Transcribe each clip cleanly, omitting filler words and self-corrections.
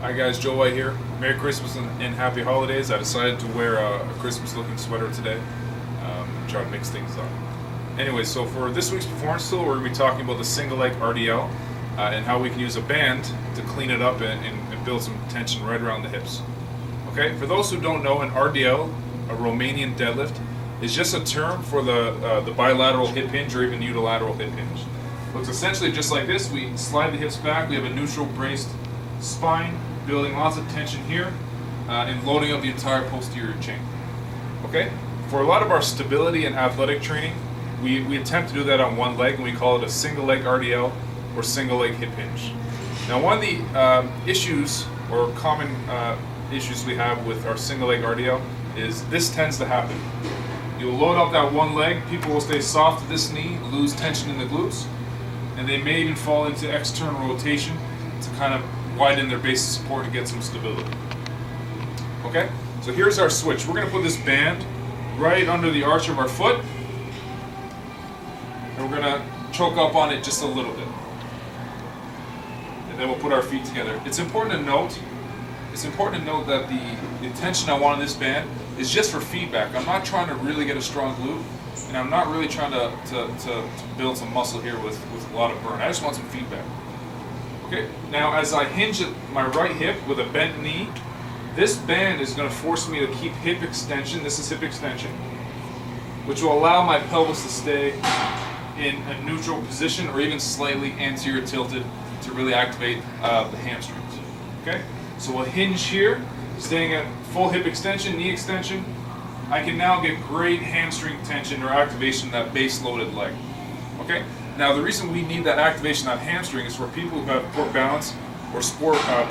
Hi guys, Joe White here. Merry Christmas and Happy Holidays. I decided to wear a Christmas looking sweater today. Try to mix things up. Anyway, so for this week's performance tool, we're going to be talking about the single leg RDL and how we can use a band to clean it up and build some tension right around the hips. Okay, for those who don't know, an RDL, a Romanian deadlift, is just a term for the bilateral hip hinge or even unilateral hip hinge. Looks essentially just like this. We slide the hips back, we have a neutral braced spine, building lots of tension here, and loading up the entire posterior chain. Okay? For a lot of our stability and athletic training, we attempt to do that on one leg, and we call it a single leg RDL or single leg hip hinge. Now, one of the issues or common issues we have with our single leg RDL is this tends to happen. You'll load up that one leg, people will stay soft at this knee, lose tension in the glutes, and they may even fall into external rotation to kind of widen their base of support and get some stability. Okay, so here's our switch. We're going to put this band right under the arch of our foot, and we're going to choke up on it just a little bit. And then we'll put our feet together. It's important to note that the tension I want on this band is just for feedback. I'm not trying to really get a strong glute, and I'm not really trying to build some muscle here with a lot of burn. I just want some feedback. Okay, now as I hinge at my right hip with a bent knee, this band is going to force me to keep hip extension. This is hip extension, which will allow my pelvis to stay in a neutral position or even slightly anterior tilted to really activate the hamstrings. Okay, so we'll hinge here, staying at full hip extension, knee extension. I can now get great hamstring tension or activation of that base loaded leg. Okay, now the reason we need that activation of hamstring is for people who have poor balance or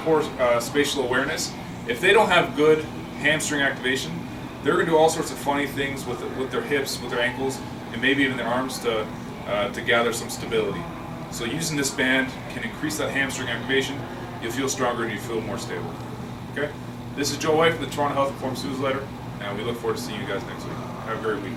poor spatial awareness. If they don't have good hamstring activation, they're going to do all sorts of funny things with their hips, with their ankles, and maybe even their arms to gather some stability. So using this band can increase that hamstring activation. You'll feel stronger and you feel more stable. Okay? This is Joe White from the Toronto Health and Performance Newsletter, and we look forward to seeing you guys next week. Have a great week.